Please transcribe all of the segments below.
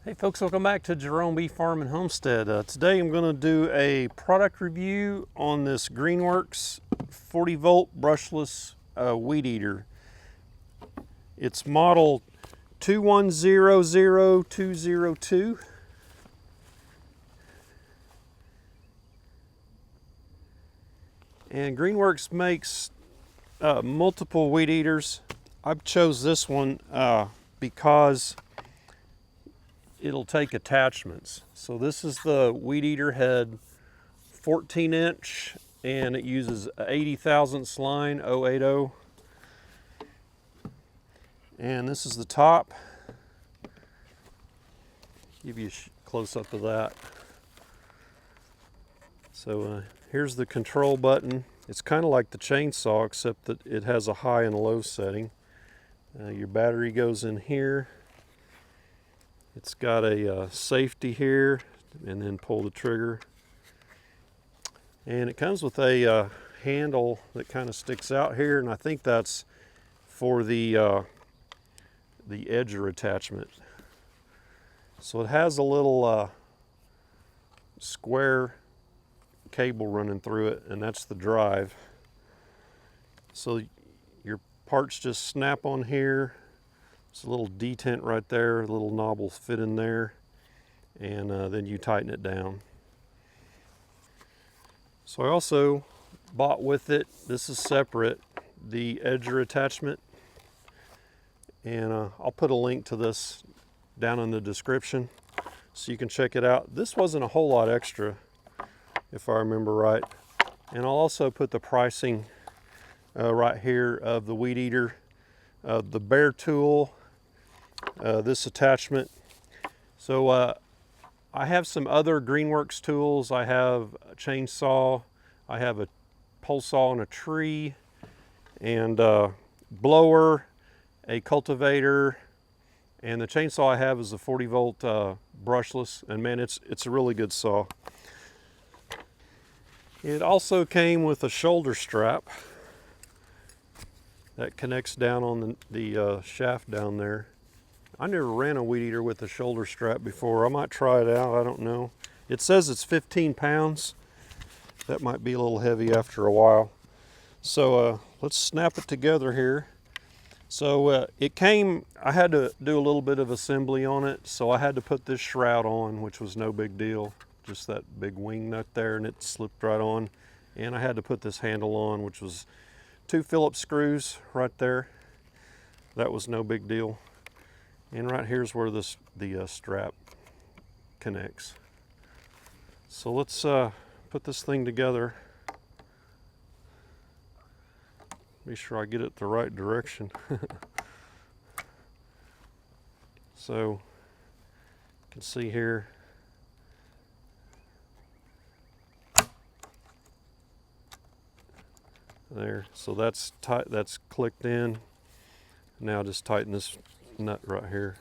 Hey folks, welcome back to Jerome B. Farm and Homestead. Today I'm going to do a product review on this Greenworks 40 volt brushless weed eater. It's model 2100202. And Greenworks makes multiple weed eaters. I chose this one because it'll take attachments. So this is the weed eater head, 14 inch, and it uses 80 thousandths line 080. And this is the top. Give you a close up of that. So here's the control button. It's kind of like the chainsaw, except that it has a high and a low setting. Your battery goes in here. It's got a safety here, and then pull the trigger. And it comes with a handle that kind of sticks out here, and I think that's for the edger attachment. So it has a little square cable running through it, and that's the drive. So your parts just snap on here. It's a little detent right there, a little knob will fit in there, and then you tighten it down. So I also bought with it, this is separate, the edger attachment, and I'll put a link to this down in the description so you can check it out. This wasn't a whole lot extra, if I remember right. And I'll also put the pricing right here of the weed eater, the bare tool, this attachment. So I have some other Greenworks tools. I have a chainsaw, I have a pole saw on a tree, and blower, a cultivator, and the chainsaw I have is a 40 volt brushless, and man, it's a really good saw. It also came with a shoulder strap that connects down on the shaft down there. I never ran a weed eater with a shoulder strap before. I might try it out, I don't know. It says it's 15 pounds. That might be a little heavy after a while. So let's snap it together here. So it came, I had to do a little bit of assembly on it, so I had to put this shroud on, which was no big deal. Just that big wing nut there, and it slipped right on. And I had to put this handle on, which was 2 Phillips screws right there. That was no big deal. And right here's where the strap connects. So let's put this thing together. Be sure I get it the right direction. So you can see here, there. So that's tight. That's clicked in. Now just tighten this nut right here.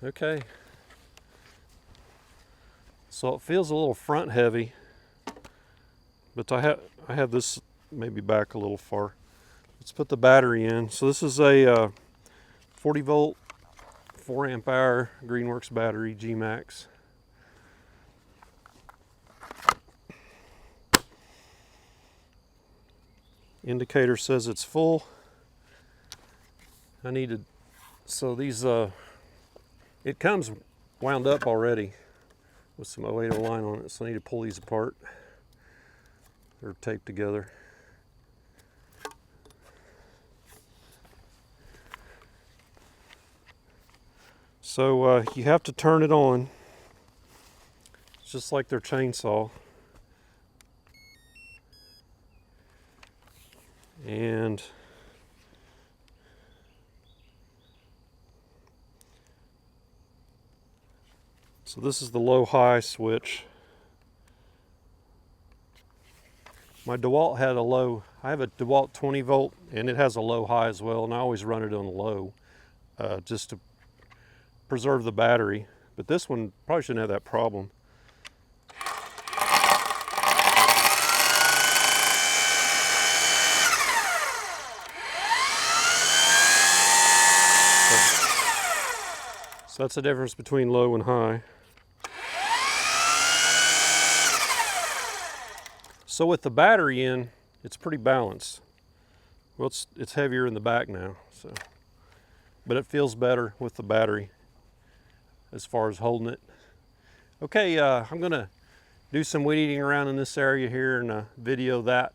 Okay. So it feels a little front heavy, but I have this maybe back a little far. Let's put the battery in. So this is a 40 volt, 4 amp hour Greenworks battery, G-Max. Indicator says it's full. So these, it comes wound up already with some 080 line on it, so I need to pull these apart. They're taped together. So you have to turn it on. It's just like their chainsaw. And so this is the low-high switch. My DeWalt had a low, I have a DeWalt 20 volt, and it has a low-high as well, and I always run it on low just to preserve the battery. But this one probably shouldn't have that problem. So that's the difference between low and high. So with the battery in, it's pretty balanced. Well, it's heavier in the back now, so, but it feels better with the battery as far as holding it. Okay, I'm gonna do some weed eating around in this area here and video that.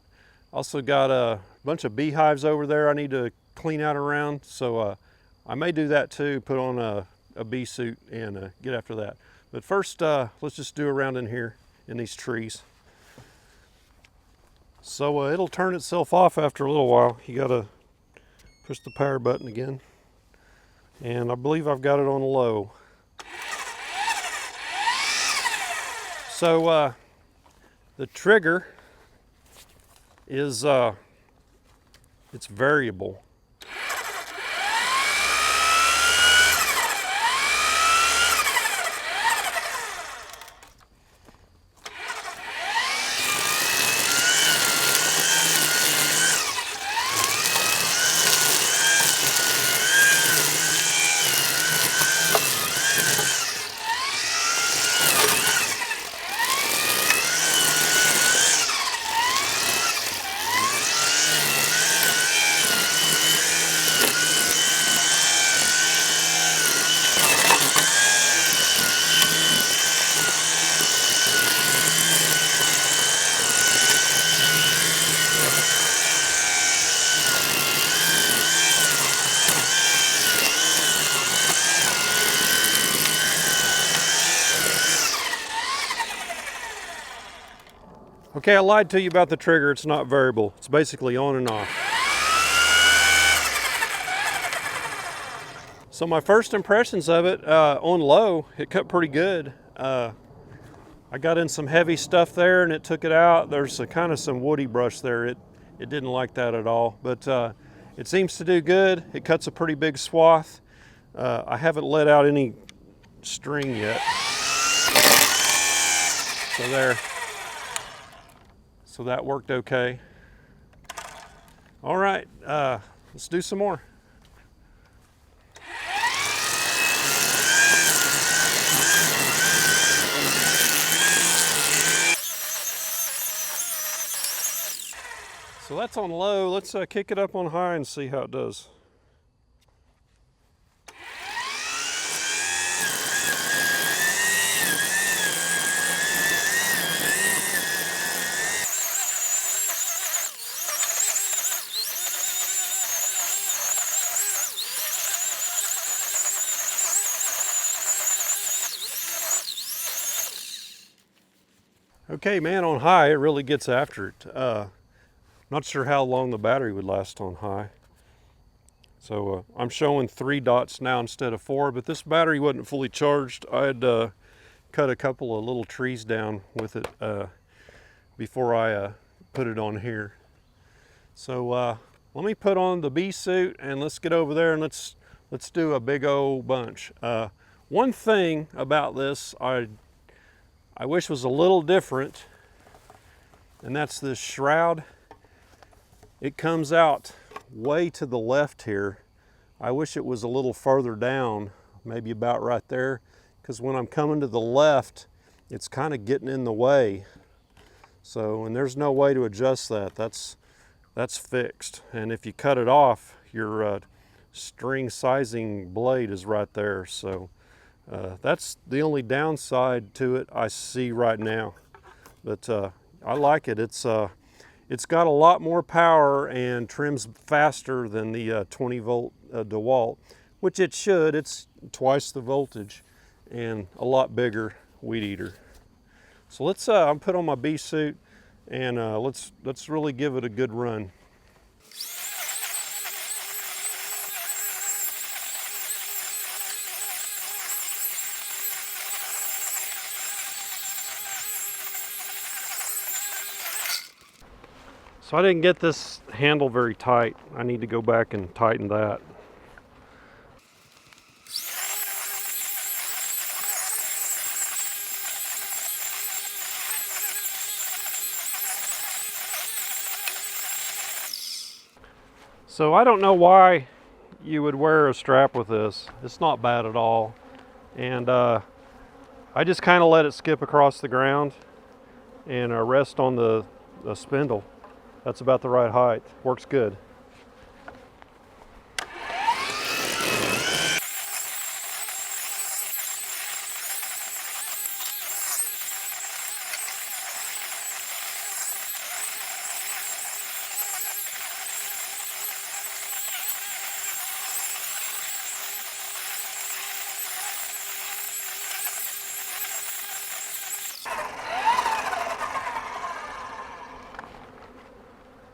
Also got a bunch of beehives over there I need to clean out around, so I may do that too, put on a bee suit and get after that. But first, let's just do around in here in these trees. So it'll turn itself off after a little while. You gotta push the power button again. And I believe I've got it on low. So the trigger is, it's variable. Okay, I lied to you about the trigger. It's not variable. It's basically on and off. So my first impressions of it, on low, it cut pretty good. I got in some heavy stuff there and it took it out. There's kind of some woody brush there. It didn't like that at all, but it seems to do good. It cuts a pretty big swath. I haven't let out any string yet. So there. So that worked okay. All right, let's do some more. So that's on low. Let's kick it up on high and see how it does. Okay, man, on high, it really gets after it. Not sure how long the battery would last on high. So I'm showing 3 dots now instead of 4, but this battery wasn't fully charged. I had cut a couple of little trees down with it before I put it on here. So let me put on the bee suit and let's get over there and let's do a big old bunch. One thing about this I wish was a little different, and that's this shroud. It comes out way to the left here. I wish it was a little further down, maybe about right there, because when I'm coming to the left, it's kind of getting in the way. So, and there's no way to adjust that. That's fixed. And if you cut it off, your string sizing blade is right there. So that's the only downside to it I see right now. But I like it. It's got a lot more power and trims faster than the 20 volt DeWalt, which it should. It's twice the voltage and a lot bigger weed eater. So let's I'll put on my bee suit and let's really give it a good run. So I didn't get this handle very tight. I need to go back and tighten that. So I don't know why you would wear a strap with this. It's not bad at all. And I just kind of let it skip across the ground and rest on the spindle. That's about the right height. Works good.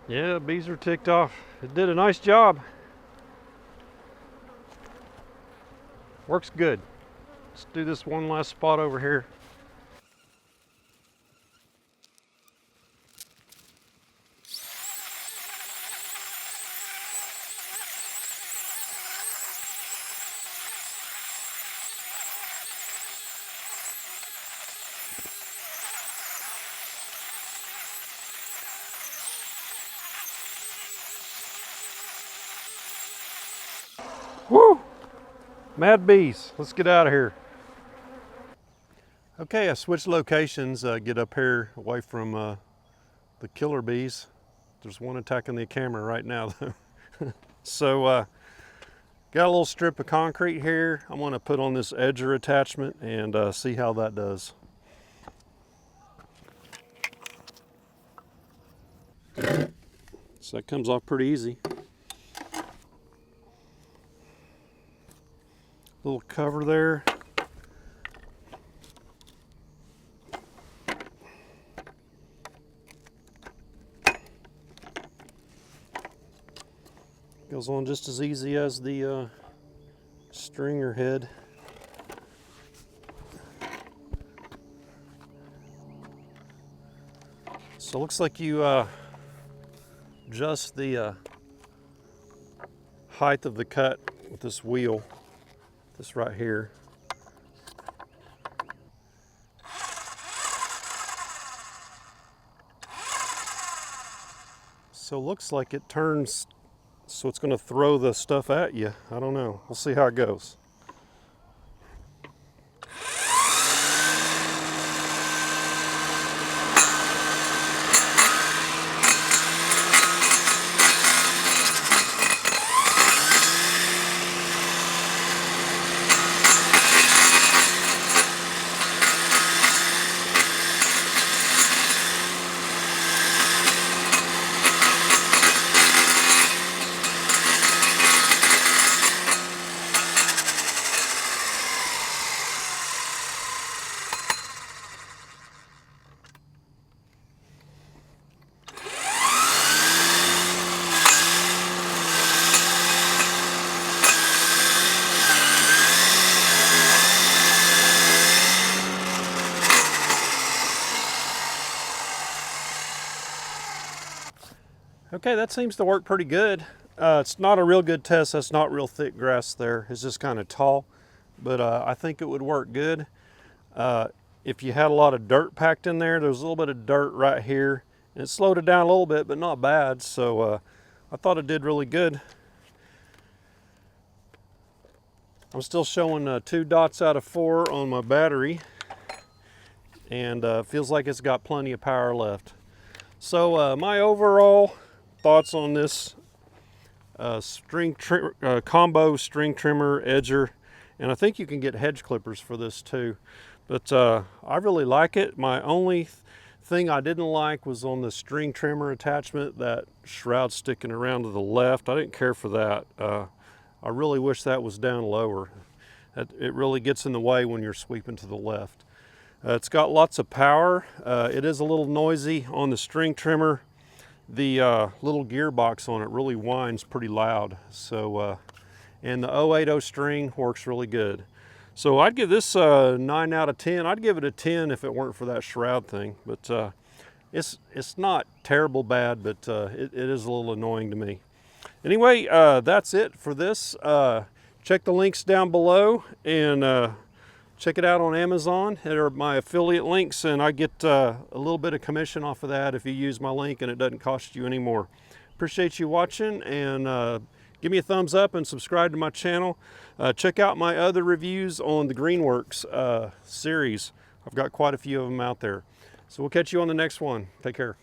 Yeah, bees are ticked off. It did a nice job. Works good. Let's do this one last spot over here. Woo! Mad bees. Let's get out of here. Okay, I switched locations. Get up here away from the killer bees. There's one attacking the camera right now though. So got a little strip of concrete here. I'm going to put on this edger attachment and see how that does. So that comes off pretty easy. Little cover there. Goes on just as easy as the stringer head. So it looks like you adjust the height of the cut with this wheel, this right here. So it looks like it turns, so it's going to throw the stuff at you. I don't know. We'll see how it goes. Okay, that seems to work pretty good. It's not a real good test. That's not real thick grass there. It's just kind of tall, but I think it would work good. If you had a lot of dirt packed in there, there's a little bit of dirt right here, and it slowed it down a little bit, but not bad. So I thought it did really good. I'm still showing 2 dots out of 4 on my battery, and feels like it's got plenty of power left. So my overall thoughts on this combo string trimmer edger, and I think you can get hedge clippers for this too, but I really like it. My only thing I didn't like was on the string trimmer attachment, that shroud sticking around to the left. I didn't care for that. I really wish that was down lower. It really gets in the way when you're sweeping to the left. It's got lots of power. It is a little noisy on the string trimmer. The little gearbox on it really whines pretty loud. So, and the 080 string works really good. So I'd give this a 9 out of 10. I'd give it a 10 if it weren't for that shroud thing. But it's not terrible bad, but it is a little annoying to me. Anyway, that's it for this. Check the links down below and check it out on Amazon. They're my affiliate links, and I get a little bit of commission off of that if you use my link, and it doesn't cost you any more. Appreciate you watching, and give me a thumbs up and subscribe to my channel. Check out my other reviews on the Greenworks series. I've got quite a few of them out there. So we'll catch you on the next one. Take care.